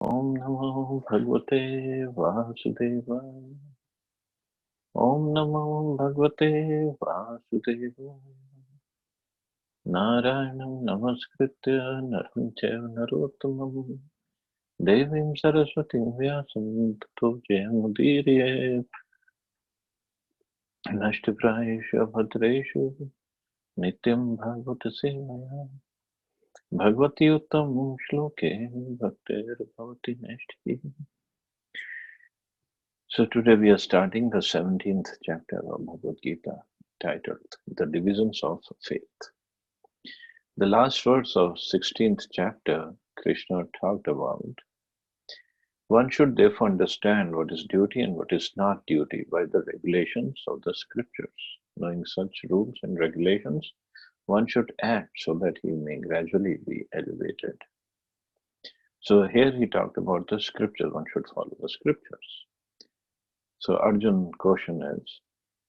Om Namo Bhagavate Vasudevaya. Om Namo Bhagavate Vasudevaya. Narayanam Namaskritya Naram Chaiva Narottamam Devim Saraswatim Vyasam Tato Jayamudiriye Nashtiprayeshu Bhadreshu Nityam Bhagavata Sevaya Bhagavati Uttamam Shloke Bhaktir Bhavati Nashti. So today we are starting the 17th chapter of Bhagavad Gita titled The Divisions of Faith. The last verse of 16th chapter, Krishna talked about one should therefore understand what is duty and what is not duty by the regulations of the scriptures. Knowing such rules and regulations, one should act so that he may gradually be elevated. So here he talked about the scriptures, one should follow the scriptures. So Arjun question is,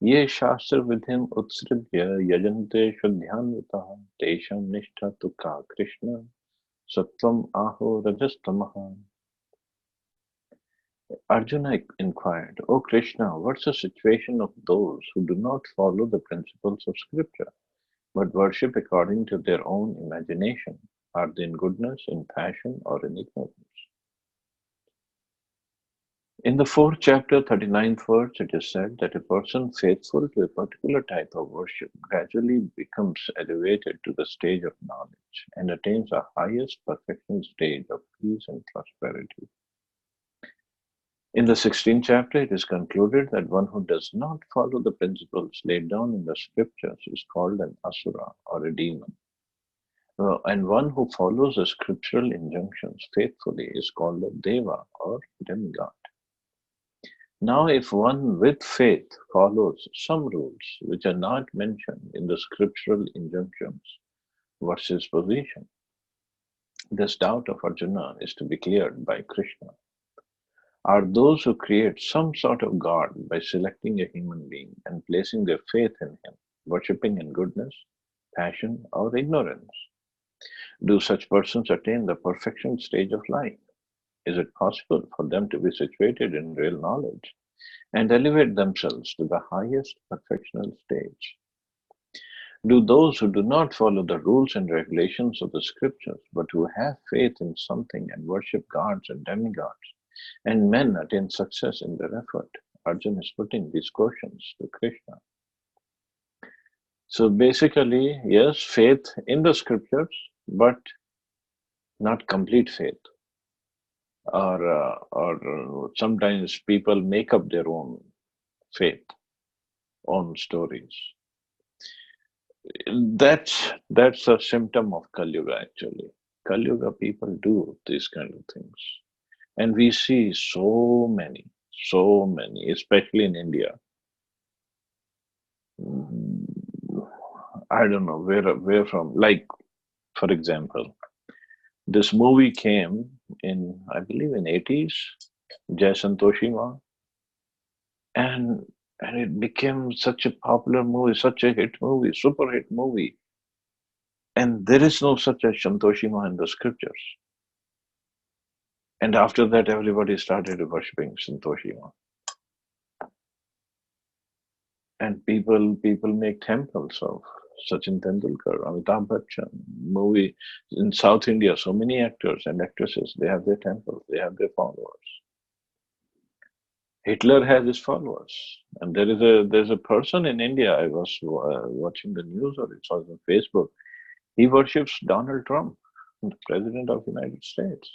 Ye Shastra Vidhim Utsrivya Yajante Shadhyanvitaha Tesham Nishtha Tukka Krishna Sattvam Aho Rajastamaha. Arjuna inquired, O Krishna, what's the situation of those who do not follow the principles of scripture, but worship according to their own imagination? Are they in goodness, in passion, or in ignorance? In the 4th chapter, 39th verse, it is said that a person faithful to a particular type of worship gradually becomes elevated to the stage of knowledge and attains the highest perfection stage of peace and prosperity. In the 16th chapter, it is concluded that one who does not follow the principles laid down in the scriptures is called an asura or a demon. And one who follows the scriptural injunctions faithfully is called a deva or demigod. Now, if one with faith follows some rules which are not mentioned in the scriptural injunctions, what's his position? This doubt of Arjuna is to be cleared by Krishna. Are those who create some sort of God by selecting a human being and placing their faith in him, worshipping in goodness, passion, or ignorance? Do such persons attain the perfection stage of life? Is it possible for them to be situated in real knowledge and elevate themselves to the highest perfectional stage? Do those who do not follow the rules and regulations of the scriptures, but who have faith in something and worship gods and demigods, and men attain success in their effort? Arjuna is putting these questions to Krishna. So basically, yes, faith in the scriptures, but not complete faith. Or sometimes people make up their own faith, own stories. That's a symptom of Kali Yuga actually. Kali Yuga people do these kind of things. And we see so many, especially in India. I don't know where from. Like, for example, this movie came in, I believe, in 80s, Jai Santoshima, and it became such a popular movie, such a hit movie, super hit movie. And there is no such a Santoshima in the scriptures. And after that, everybody started worshipping Santoshima. And people make temples of Sachin Tendulkar, Amitabh Bachchan, movie in South India. So many actors and actresses, they have their temples, they have their followers. Hitler has his followers, and there's a person in India. I was watching the news, or it was on Facebook. He worships Donald Trump, the President of the United States.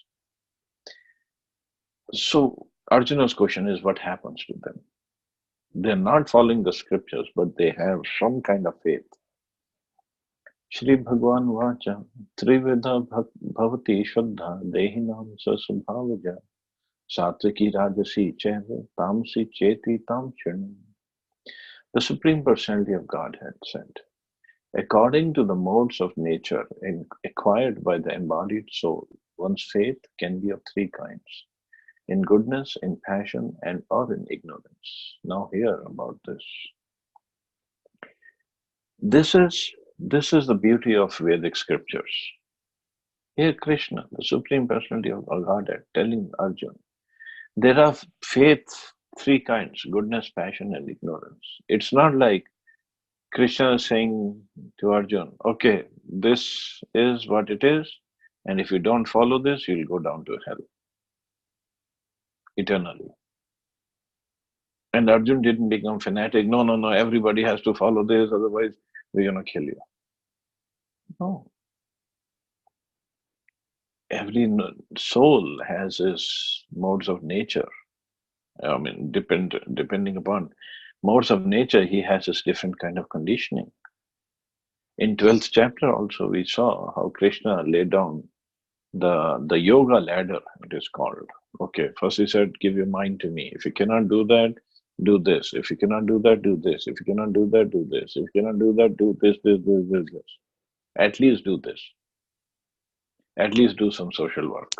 So Arjuna's question is, what happens to them? They're not following the scriptures, but they have some kind of faith. Shri Bhagwan Vacha Triveda Bhavati Shraddha Dehinam Sasubhavaja Satviki Rajasi Cheva Tamsi Cheti Tam Chirnam. The Supreme Personality of Godhead said, according to the modes of nature acquired by the embodied soul, one's faith can be of three kinds: in goodness, in passion, and or in ignorance. Now hear about this. This is the beauty of Vedic scriptures. Here Krishna, the Supreme Personality of Godhead, telling Arjuna, there are faith, three kinds: goodness, passion, and ignorance. It's not like Krishna is saying to Arjuna, okay, this is what it is, and if you don't follow this, you'll go down to hell eternally. And Arjun didn't become fanatic. No, no, no, everybody has to follow this, otherwise we're going to kill you. No. Every soul has its modes of nature. I mean, depending upon modes of nature, he has his different kind of conditioning. In 12th chapter also, we saw how Krishna laid down the yoga ladder, it is called. Okay, first he said, give your mind to me. If you cannot do that, do this. If you cannot do that, do this. If you cannot do that, do this. If you cannot do that, do this. At least do this. At least do some social work.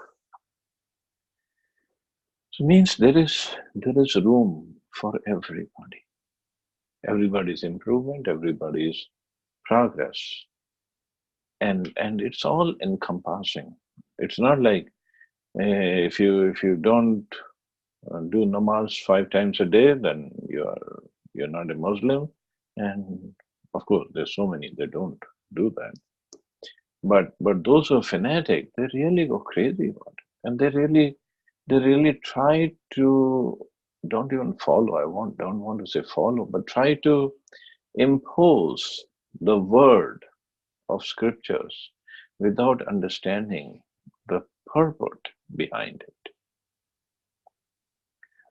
So it means there is room for everybody. Everybody's improvement, everybody's progress. And it's all encompassing. It's not like if you don't do namaz 5 times a day, then you're not a Muslim. And of course, there's so many that don't do that. But those who are fanatic, they really go crazy about it, and they really try to don't even follow. Don't want to say follow, but try to impose the word of scriptures without understanding the purport behind it.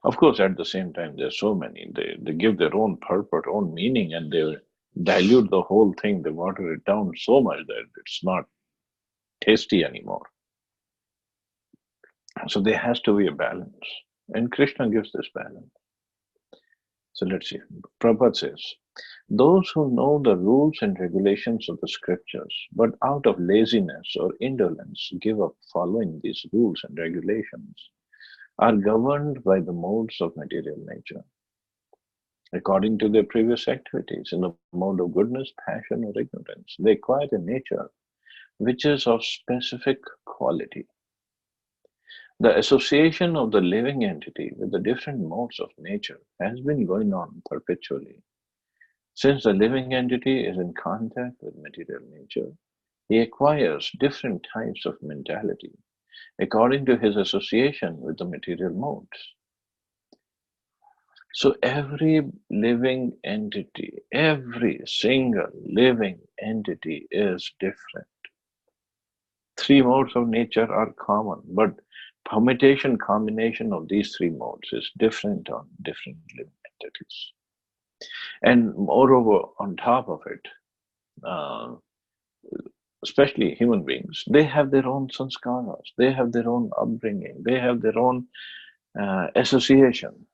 Of course, at the same time, there's so many. They give their own purport, own meaning, and they dilute the whole thing. They water it down so much that it's not tasty anymore. So there has to be a balance. And Krishna gives this balance. So let's see. Prabhupada says, those who know the rules and regulations of the scriptures, but out of laziness or indolence give up following these rules and regulations, are governed by the modes of material nature, according to their previous activities, in the mode of goodness, passion, or ignorance. They acquire a nature which is of specific quality. The association of the living entity with the different modes of nature has been going on perpetually. Since the living entity is in contact with material nature, he acquires different types of mentality according to his association with the material modes. So every living entity, every single living entity is different. Three modes of nature are common, but permutation combination of these three modes is different on different living entities. And moreover, on top of it, uh, especially human beings, they have their own sanskaras, they have their own upbringing, they have their own association,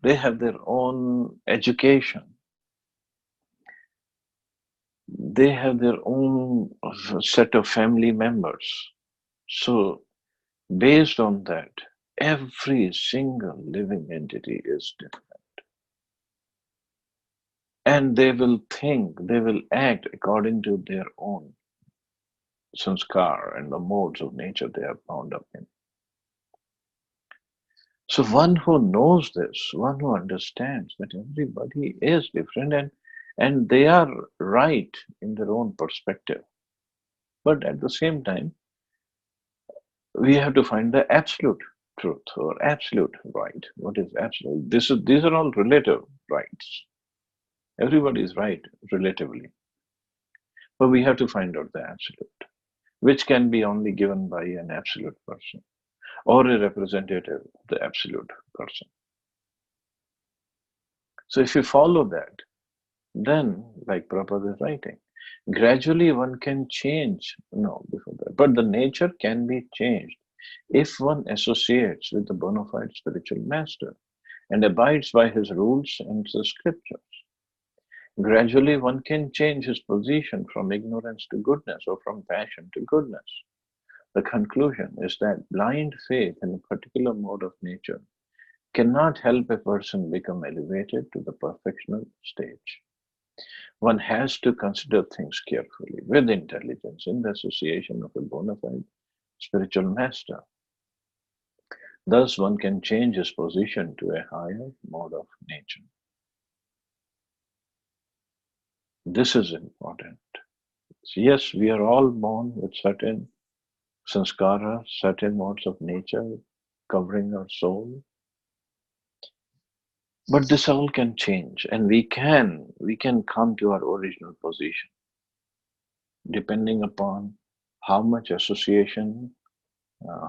they have their own education, they have their own set of family members. So, based on that, every single living entity is different. And they will think, they will act according to their own sanskar and the modes of nature they are bound up in. So one who knows this, one who understands that everybody is different and they are right in their own perspective. But at the same time, we have to find the absolute truth or absolute right. What is absolute? These are all relative rights. Everybody is right relatively. But we have to find out the absolute, which can be only given by an absolute person or a representative of the absolute person. So if you follow that, then, like Prabhupada is writing, gradually one can change, no, before that, but the nature can be changed if one associates with the bona fide spiritual master and abides by his rules and the scriptures. Gradually one can change his position from ignorance to goodness or from passion to goodness. The conclusion is that blind faith in a particular mode of nature cannot help a person become elevated to the perfectional stage. One has to consider things carefully with intelligence in the association of a bona fide spiritual master. Thus, one can change his position to a higher mode of nature. This is important. So yes, we are all born with certain sanskara, certain modes of nature covering our soul. But this all can change, and we can come to our original position depending upon how much association,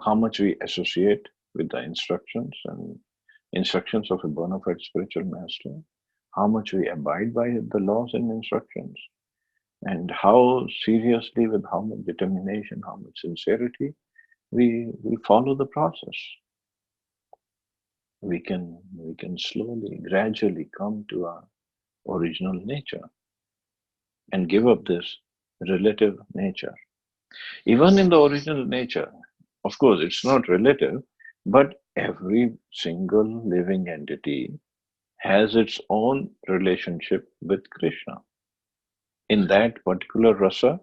how much we associate with the instructions of a bona fide spiritual master, how much we abide by the laws and instructions, and how seriously, with how much determination, how much sincerity we follow the process. We can slowly, gradually come to our original nature and give up this relative nature. Even in the original nature, of course, it's not relative, but every single living entity has its own relationship with Krishna. In that particular rasa,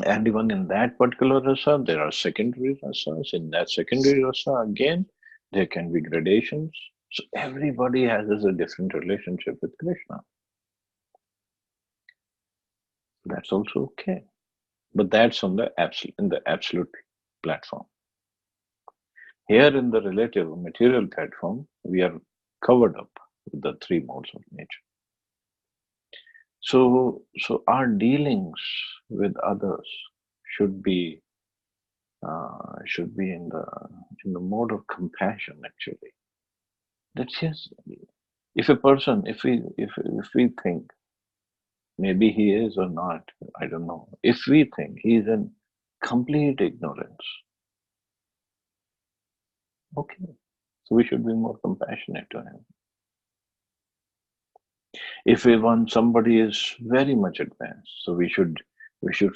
and even in that particular rasa, there are secondary rasas. In that secondary rasa, again, there can be gradations. So everybody has a different relationship with Krishna. That's also okay. But that's on the absolute platform. Here in the relative material platform, we are covered up with the three modes of nature. So our dealings with others should be in the mode of compassion. Actually, that's yes. If a person, if we think maybe he is or not, I don't know. If we think he is in complete ignorance, okay, so we should be more compassionate to him. If we want somebody is very much advanced, so we should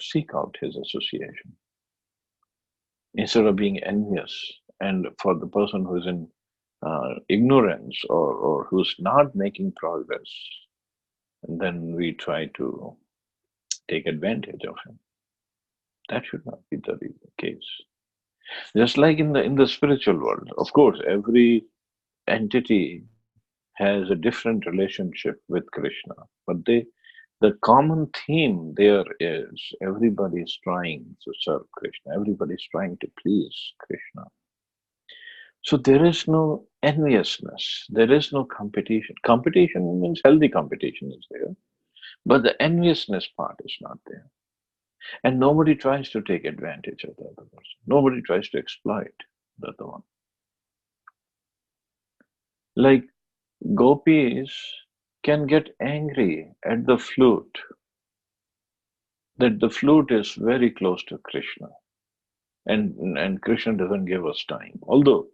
seek out his association instead of being envious. And for the person who is in ignorance, or who's not making progress, and then we try to take advantage of him. That should not be the case. Just like in the spiritual world, of course, every entity has a different relationship with Krishna, but the common theme there is everybody is trying to serve Krishna, everybody is trying to please Krishna. So there is no enviousness, there is no competition. Competition means healthy competition is there, but the enviousness part is not there. And nobody tries to take advantage of the other person. Nobody tries to exploit the other one. Like gopis can get angry at the flute, that the flute is very close to Krishna. And Krishna doesn't give us time. Although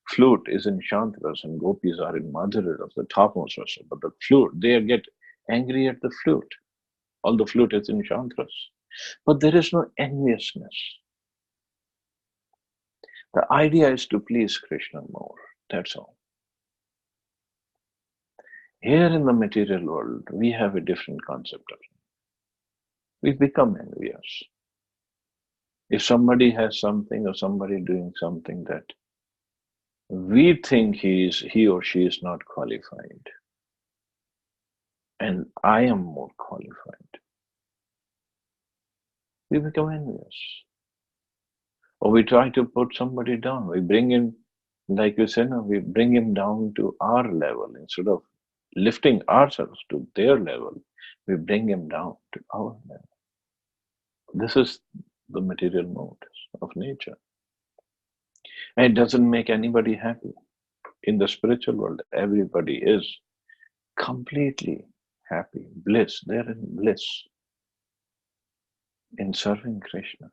flute is in Shantras and gopis are in Madhurya of the topmost rasa, but the flute, they get angry at the flute. Although flute is in Shantras. But there is no enviousness. The idea is to please Krishna more. That's all. Here in the material world, we have a different concept of it. We become envious. If somebody has something or somebody doing something that we think he or she is not qualified, and I am more qualified, we become envious. Or we try to put somebody down. We bring him, like you said, we bring him down to our level. Instead of lifting ourselves to their level, we bring him down to our level. This is the material mode of nature. And it doesn't make anybody happy. In the spiritual world, everybody is completely happy, bliss. They're in bliss in serving Krishna.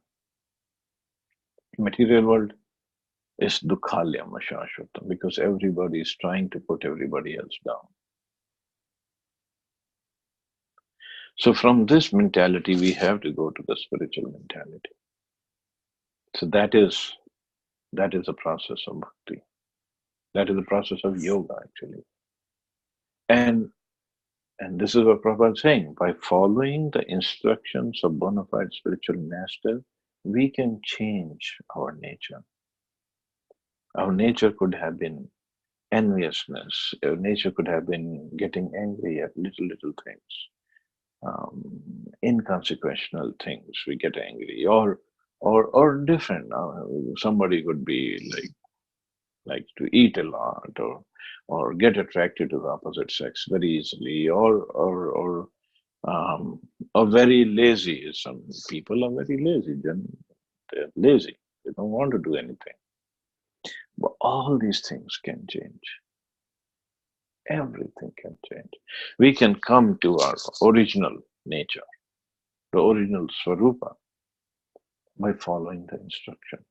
Material world is dukhalyam ashashvatam, because everybody is trying to put everybody else down. So from this mentality, we have to go to the spiritual mentality. So that is a process of bhakti. That is the process of yoga, actually. And this is what Prabhupada is saying. By following the instructions of bona fide spiritual master, we can change our nature. Our nature could have been enviousness. Our nature could have been getting angry at little things, inconsequential things. We get angry, or different. Somebody could be like to eat a lot, or get attracted to the opposite sex very easily, or very lazy. Some people are very lazy. Then they're lazy. They don't want to do anything. But all these things can change. Everything can change. We can come to our original nature, the original Swarupa, by following the instructions.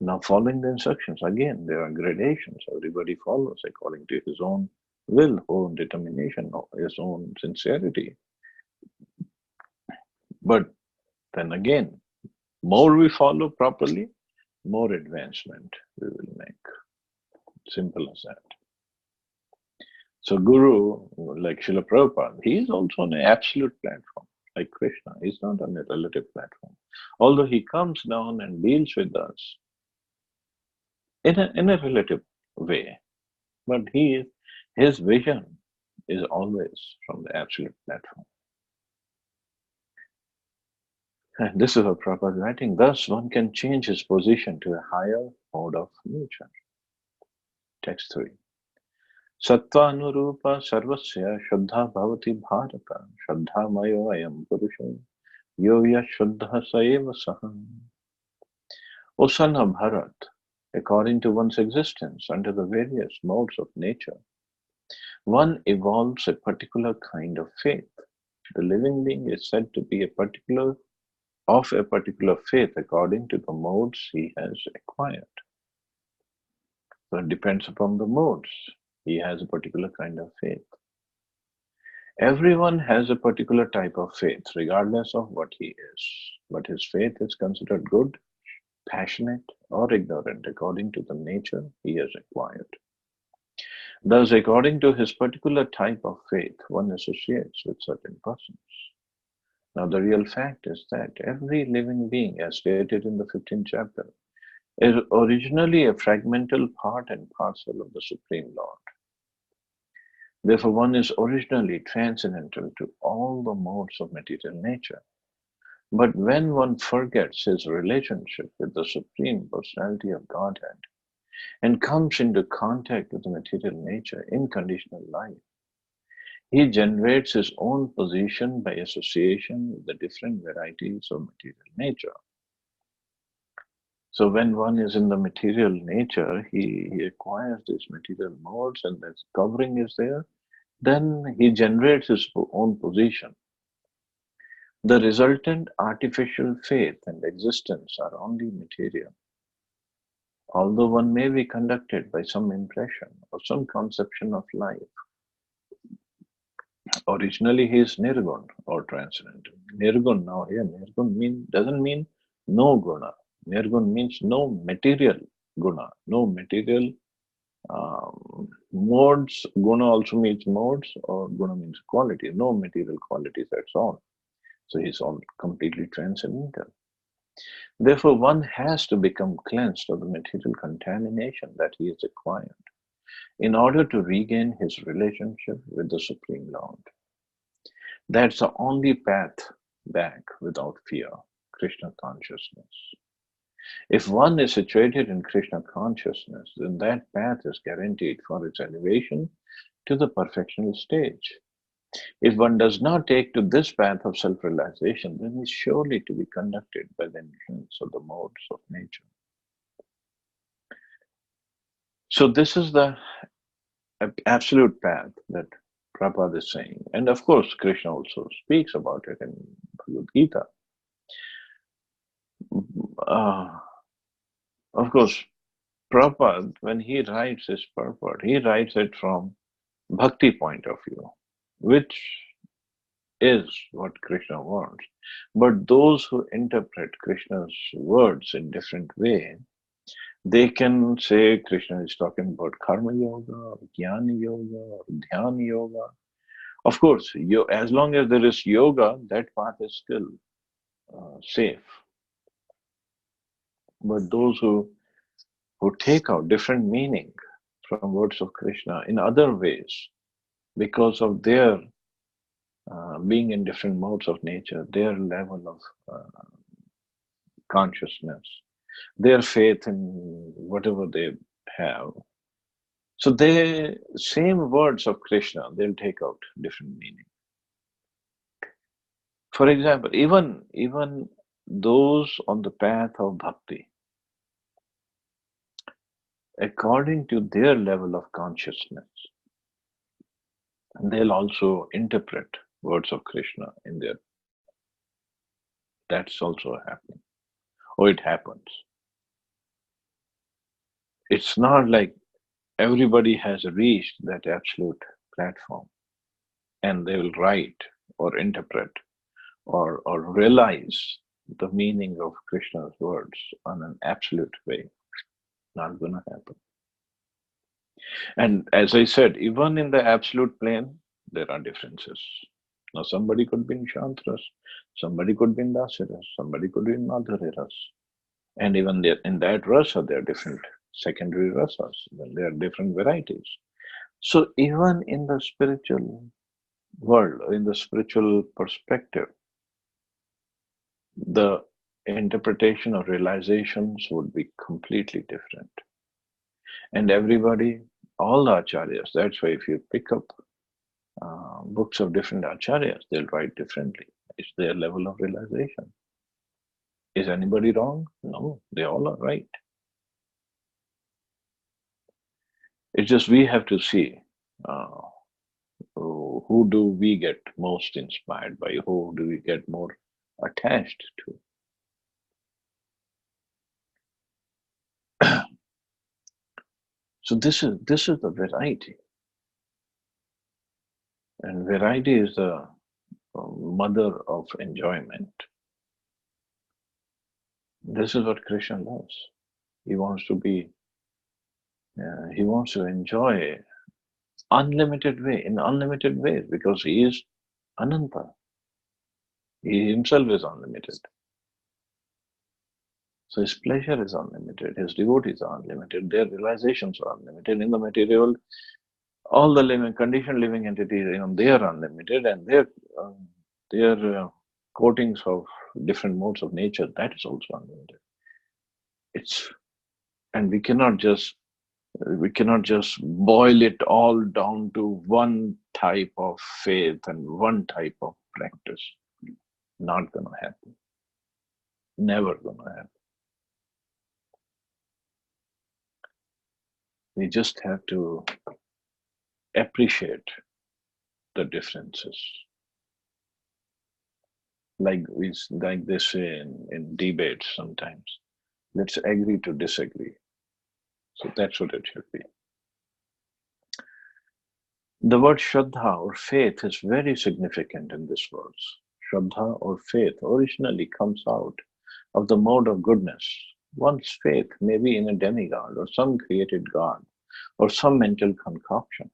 Now, following the instructions, again, there are gradations. Everybody follows according to his own will, own determination, or his own sincerity. But then again, more we follow properly, more advancement we will make. Simple as that. So Guru, like Srila Prabhupada, he is also on an absolute platform, like Krishna. He's not on a relative platform. Although he comes down and deals with us in a relative way, but his vision is always from the absolute platform. And this is what Prabhupada is writing. Thus, one can change his position to a higher mode of nature. Text 3. Sattvanurupa sarvasya shuddha bhavati bharata shuddha mayo ayam purusha yoya shuddha saeva saha. O son of Bharat, according to one's existence under the various modes of nature, one evolves a particular kind of faith. The living being is said to be of a particular faith according to the modes he has acquired. So it depends upon the modes. He has a particular kind of faith. Everyone has a particular type of faith, regardless of what he is. But his faith is considered good, passionate, or ignorant according to the nature he has acquired. Thus, according to his particular type of faith, one associates with certain persons. Now, the real fact is that every living being, as stated in the 15th chapter, is originally a fragmental part and parcel of the Supreme Lord. Therefore, one is originally transcendental to all the modes of material nature. But when one forgets his relationship with the Supreme Personality of Godhead and comes into contact with the material nature in conditional life, he generates his own position by association with the different varieties of material nature. So when one is in the material nature, he acquires these material modes and that covering is there, then he generates his own position. The resultant artificial faith and existence are only material. Although one may be conducted by some impression or some conception of life, originally he is nirgun or transcendental. Nirgun now here, nirgun doesn't mean no guna. Nirgun means no material guna, no material modes. Guna also means modes, or guna means quality, no material qualities, that's all. So he's all completely transcendental. Therefore, one has to become cleansed of the material contamination that he has acquired in order to regain his relationship with the Supreme Lord. That's the only path back without fear, Krishna consciousness. If one is situated in Krishna consciousness, then that path is guaranteed for its elevation to the perfectional stage. If one does not take to this path of self-realization, then he is surely to be conducted by the influence of the modes of nature. So this is the absolute path that Prabhupada is saying. And of course, Krishna also speaks about it in Bhagavad Gita. Of course, Prabhupada, when he writes his purport, he writes it from bhakti point of view, which is what Krishna wants. But those who interpret Krishna's words in different way, they can say Krishna is talking about karma yoga, or jnana yoga, or dhyana yoga. Of course, as long as there is yoga, that path is still safe. But those who take out different meaning from words of Krishna in other ways, because of their being in different modes of nature, their level of consciousness, their faith in whatever they have. So they same words of Krishna, they'll take out different meaning. For example, even those on the path of bhakti, according to their level of consciousness, they'll also interpret words of Krishna in their. That's also happening, or it happens. It's not like everybody has reached that absolute platform and they will write or interpret or realize the meaning of Krishna's words on an absolute way. Not gonna happen. And as I said, even in the absolute plane, there are differences. Now, somebody could be in Shantras, somebody could be in Dasiras, somebody could be in Madhuriras. And even there, in that rasa, there are different secondary rasas, then there are different varieties. So, even in the spiritual world, or in the spiritual perspective, the interpretation or realizations would be completely different. And everybody, all the acharyas, that's why if you pick up books of different acharyas, they'll write differently. It's their level of realization. Is anybody wrong? No, they all are right. It's just we have to see who do we get most inspired by, who do we get more attached to. So this is the variety, and variety is the mother of enjoyment. This is what Krishna loves. He wants to be. He wants to enjoy in unlimited ways, because he is Ananta. He himself is unlimited. So his pleasure is unlimited, his devotees are unlimited, their realizations are unlimited. In the material, all the conditioned living entities, they are unlimited, and their coatings of different modes of nature, that is also unlimited. And we cannot just boil it all down to one type of faith and one type of practice. Not gonna happen. Never gonna happen. We just have to appreciate the differences. Like they say in debates sometimes, let's agree to disagree. So that's what it should be. The word Shraddha or faith is very significant in this verse. Shraddha or faith originally comes out of the mode of goodness. One's faith may be in a demigod or some created god or some mental concoction.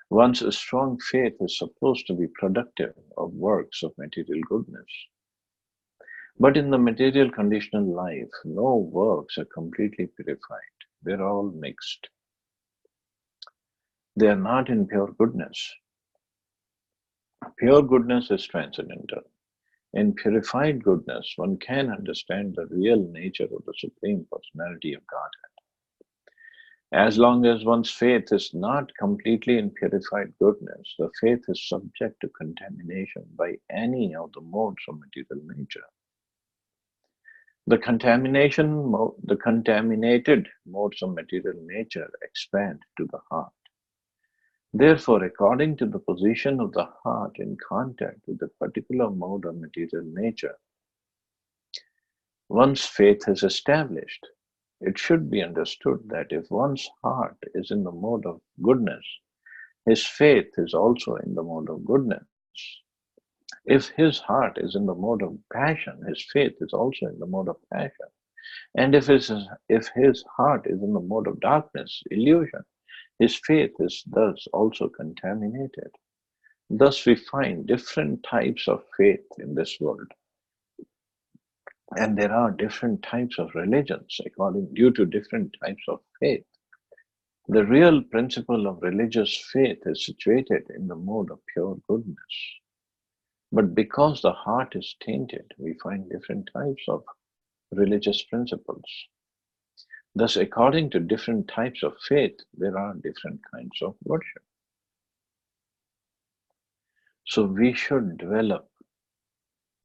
One's strong faith is supposed to be productive of works of material goodness. But in the material conditional life, no works are completely purified. They're all mixed. They are not in pure goodness. Pure goodness is transcendental. In purified goodness, one can understand the real nature of the Supreme Personality of Godhead. As long as one's faith is not completely in purified goodness, the faith is subject to contamination by any of the modes of material nature. The contaminated modes of material nature expand to the heart. Therefore, according to the position of the heart in contact with a particular mode of material nature, one's faith is established. It should be understood that if one's heart is in the mode of goodness, his faith is also in the mode of goodness. If his heart is in the mode of passion, his faith is also in the mode of passion. And if his heart is in the mode of darkness, illusion, his faith is thus also contaminated. Thus we find different types of faith in this world. And there are different types of religions due to different types of faith. The real principle of religious faith is situated in the mode of pure goodness. But because the heart is tainted, we find different types of religious principles. Thus, according to different types of faith, there are different kinds of worship. So we should develop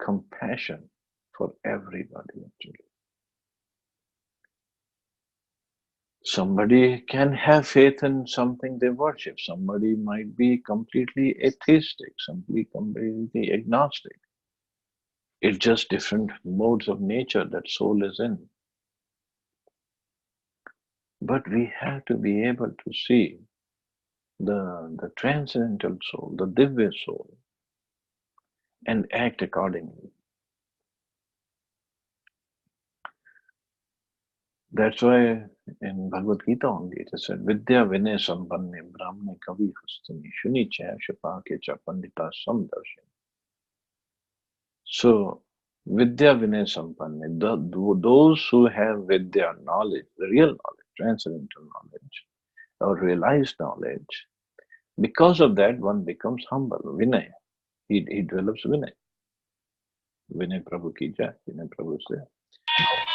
compassion for everybody, actually. Somebody can have faith in something they worship. Somebody might be completely atheistic, somebody completely agnostic. It's just different modes of nature that soul is in. But we have to be able to see the transcendental soul, the Divya soul, and act accordingly. That's why in Bhagavad Gita only it is said, Vidya Vinay Sampanne Brahmane Kavi Hastini Shuni Chaya Shapake Cha Pandita Samdarshi. So, Vidya Vinay Sampanne, those who have Vidya knowledge, the real knowledge, transcendental knowledge, or realized knowledge, because of that one becomes humble, Vinay. He develops Vinay. Vinay Prabhu ki jai, Vinay Prabhu is there.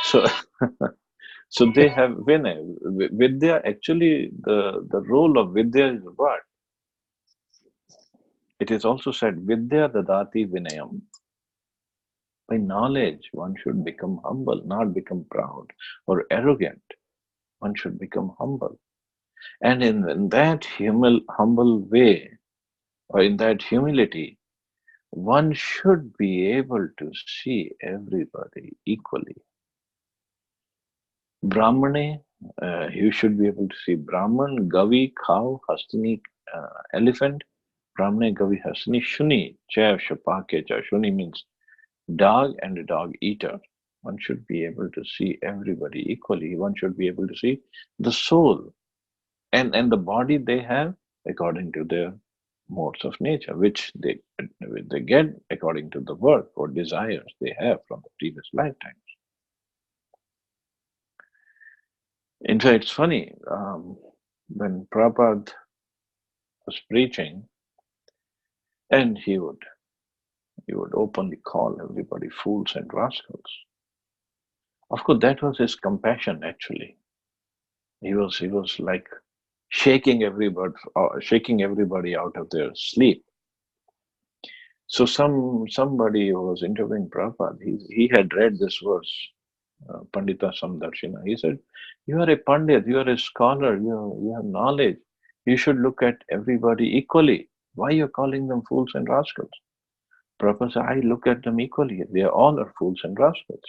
So, so they have Vinay. Vidya, actually, the role of Vidya is what? It is also said, Vidya Dadati Vinayam. By knowledge, one should become humble, not become proud or arrogant. One should become humble. And in that humble way, or in that humility, one should be able to see everybody equally. Brahmane, you should be able to see Brahman, Gavi, cow, Hastini, elephant, Brahmane, Gavi, Hastini, Shuni, Chav, Shapakecha. Shuni means dog and a dog eater. One should be able to see everybody equally. One should be able to see the soul and the body they have according to their modes of nature, which they get according to the work or desires they have from the previous lifetimes. In fact, it's funny, when Prabhupada was preaching, and he would openly call everybody fools and rascals. Of course, that was his compassion. Actually, he was like shaking everybody out of their sleep. So somebody who was interviewing Prabhupada, he had read this verse, Pandita Samdarshina. He said, "You are a pandit, you are a scholar, you have knowledge. You should look at everybody equally. Why are you calling them fools and rascals?" Prabhupada said, "I look at them equally. They all are fools and rascals."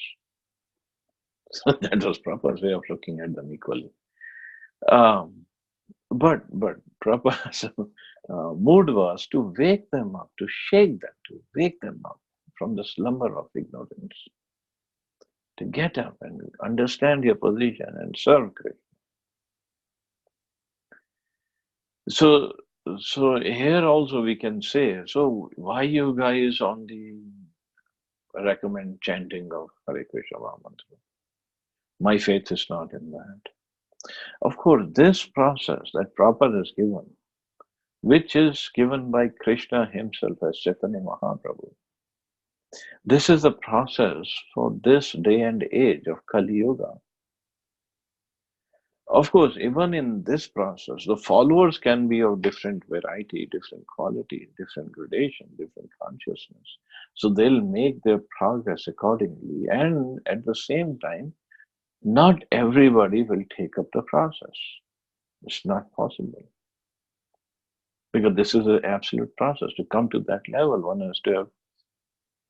So that was Prabhupada's way of looking at them equally. But Prabhupada's mood was to wake them up, to shake them, to wake them up from the slumber of ignorance, to get up and understand your position and serve Krishna. So here also we can say, so why you guys only recommend chanting of Hare Krishna Mahamantra? My faith is not in that. Of course, this process that Prabhupada has given, which is given by Krishna himself as Chaitanya Mahaprabhu, this is the process for this day and age of Kali Yuga. Of course, even in this process, the followers can be of different variety, different quality, different gradation, different consciousness. So they'll make their progress accordingly. And at the same time, not everybody will take up the process. It's not possible. Because this is an absolute process. To come to that level, one has to have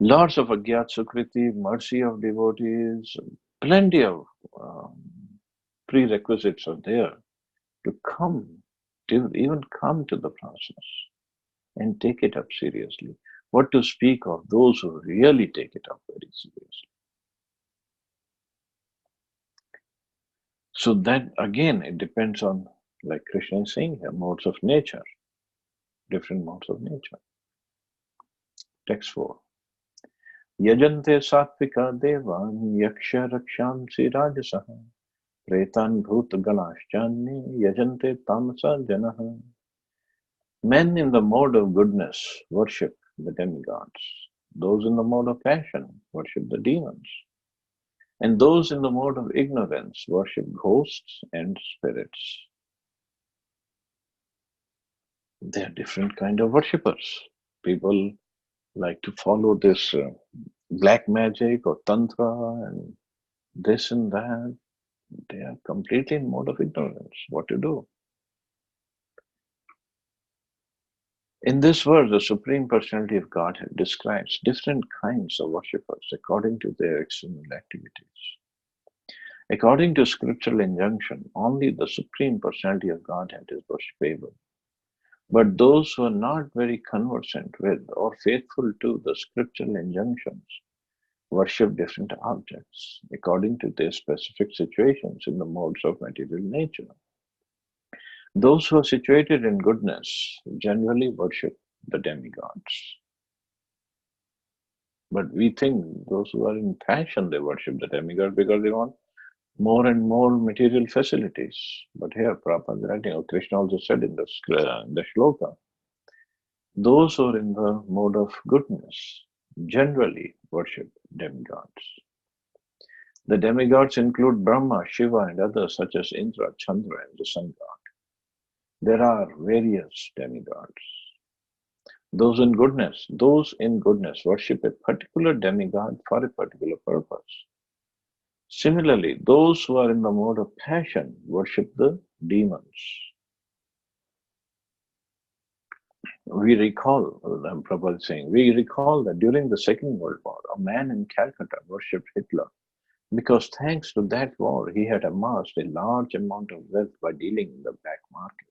lots of agyat sukriti, mercy of devotees, plenty of prerequisites are there to even come to the process and take it up seriously. What to speak of those who really take it up very seriously. So that again, it depends on, like Krishna is saying here, modes of nature, different modes of nature. Text 4. Yajante satvika devan yaksha rakshamsi rajasaha pretan bhut galashyani yajante tamasa janaha. Men in the mode of goodness worship the demigods. Those in the mode of passion worship the demons. And those in the mode of ignorance worship ghosts and spirits. They are different kind of worshippers. People like to follow this black magic or tantra and this and that. They are completely in mode of ignorance. What to do? In this verse, the Supreme Personality of Godhead describes different kinds of worshippers according to their external activities. According to scriptural injunction, only the Supreme Personality of Godhead is worshipable. But those who are not very conversant with or faithful to the scriptural injunctions worship different objects according to their specific situations in the modes of material nature. Those who are situated in goodness generally worship the demigods. But we think those who are in passion, they worship the demigod because they want more and more material facilities. But here, Prabhupada is writing, or Krishna also said in the shloka, those who are in the mode of goodness generally worship demigods. The demigods include Brahma, Shiva, and others such as Indra, Chandra, and the sun god. There are various demigods. Those in goodness worship a particular demigod for a particular purpose. Similarly, those who are in the mode of passion worship the demons. We recall, Prabhupada is saying, we recall that during the Second World War, a man in Calcutta worshipped Hitler because thanks to that war, he had amassed a large amount of wealth by dealing in the black market.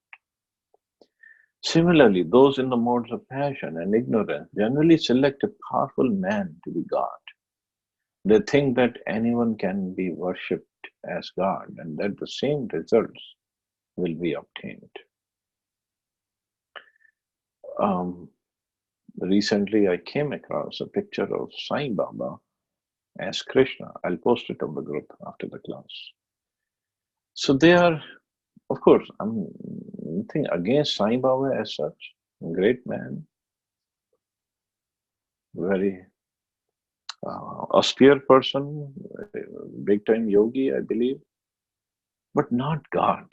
Similarly, those in the modes of passion and ignorance generally select a powerful man to be God. They think that anyone can be worshipped as God and that the same results will be obtained. Recently, I came across a picture of Sai Baba as Krishna. I'll post it on the group after the class. So they are, of course, I'm nothing against Sai Baba as such. Great man, very austere person, big time yogi, I believe, but not God,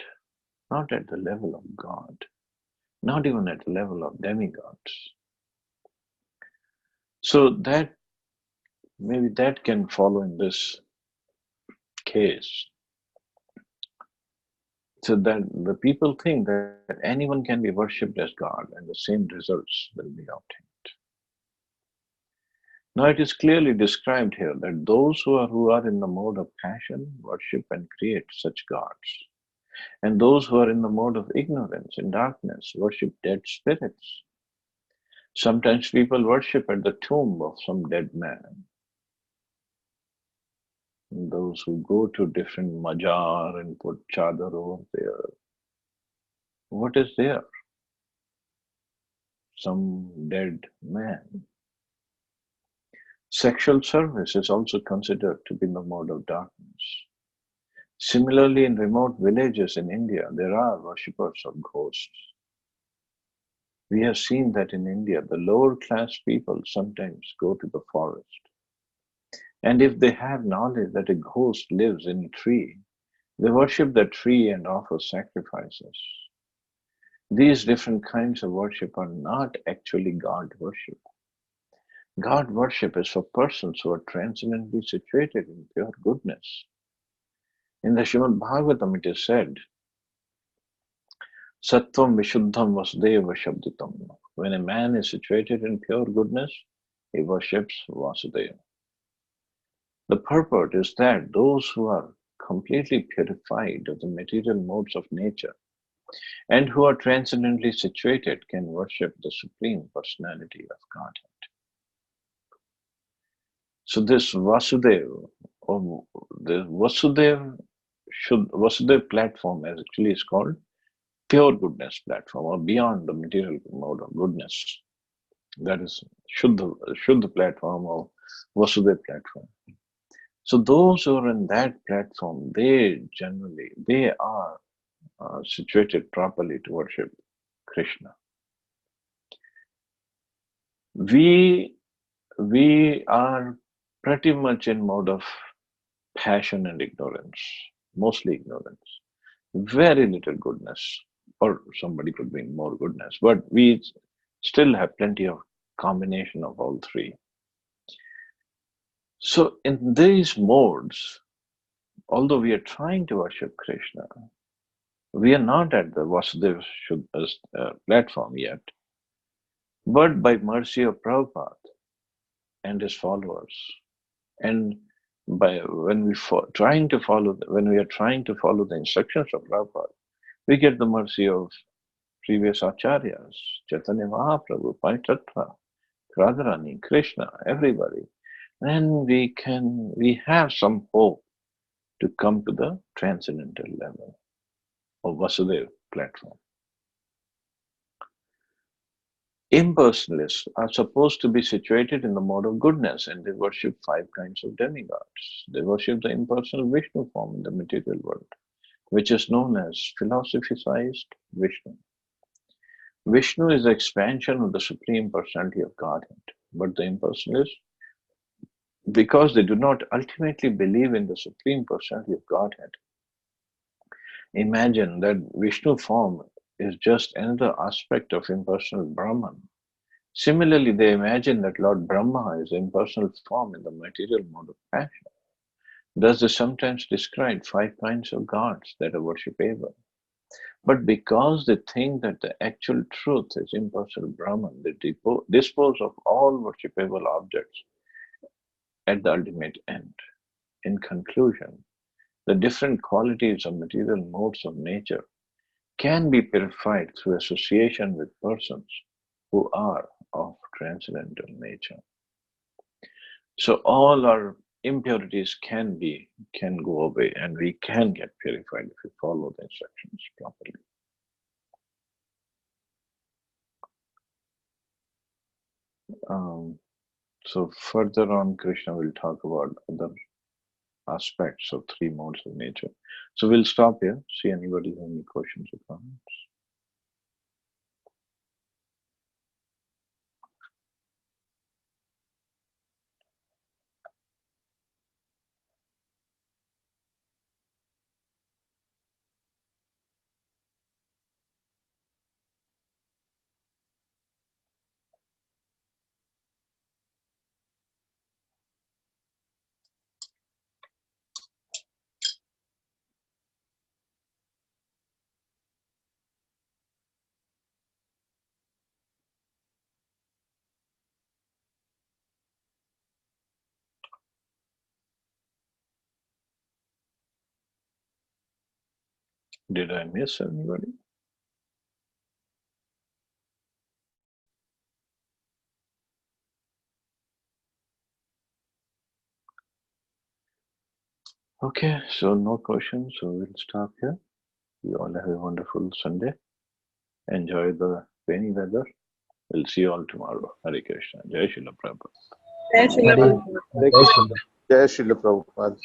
not at the level of God, not even at the level of demigods. So that maybe that can follow in this case. So that the people think that anyone can be worshipped as God and the same results will be obtained. Now it is clearly described here that those who are in the mode of passion worship and create such gods. And those who are in the mode of ignorance and darkness worship dead spirits. Sometimes people worship at the tomb of some dead man. And those who go to different majar and put chadar over there. What is there? Some dead man. Sexual service is also considered to be in the mode of darkness. Similarly, in remote villages in India, there are worshippers of ghosts. We have seen that in India, the lower class people sometimes go to the forest. And if they have knowledge that a ghost lives in a tree, they worship that tree and offer sacrifices. These different kinds of worship are not actually God worship. God worship is for persons who are transcendently situated in pure goodness. In the Srimad Bhagavatam it is said, Sattvam Vishuddham Vasudeva Shabditam. When a man is situated in pure goodness, he worships Vasudeva. The purport is that those who are completely purified of the material modes of nature and who are transcendently situated can worship the Supreme Personality of Godhead. So this Vasudeva, or the Vasudev platform as actually is called pure goodness platform or beyond the material mode of goodness. That is Shuddha platform or Vasudeva platform. So those who are in that platform, they are situated properly to worship Krishna. We we are pretty much in mode of passion and ignorance, mostly ignorance, very little goodness, or somebody could bring more goodness, but we still have plenty of combination of all three. So in these modes, although we are trying to worship Krishna, we are not at the Vasudeva platform yet, but by mercy of Prabhupada and his followers, and by when we when we are trying to follow the instructions of Prabhupada, we get the mercy of previous acharyas, Chaitanya Mahaprabhu, Paitattva, Radharani, Krishna, everybody. Then we have some hope to come to the transcendental level of Vasudeva platform. Impersonalists are supposed to be situated in the mode of goodness, and they worship 5 kinds of demigods. They worship the impersonal Vishnu form in the material world, which is known as philosophicized Vishnu. Vishnu is the expansion of the Supreme Personality of Godhead, but the impersonalists, because they do not ultimately believe in the Supreme Personality of Godhead, imagine that Vishnu form is just another aspect of impersonal Brahman. Similarly, they imagine that Lord Brahma is impersonal form in the material mode of passion. Thus, they sometimes describe 5 kinds of gods that are worshipable. But because they think that the actual truth is impersonal Brahman, they dispose of all worshipable objects at the ultimate end. In conclusion, the different qualities of material modes of nature can be purified through association with persons who are of transcendental nature. So all our impurities can go away, and we can get purified if we follow the instructions properly. So further on, Krishna will talk about other aspects of 3 modes of nature. So we'll stop here. See anybody have any questions or comments? Did I miss anybody? Okay, so no questions, so we'll stop here. You all have a wonderful Sunday. Enjoy the rainy weather. We'll see you all tomorrow. Hare Krishna. Jai Srila Prabhupada. Jai Shri Hare Prabhupada. Krishna. Jai Srila Prabhupada.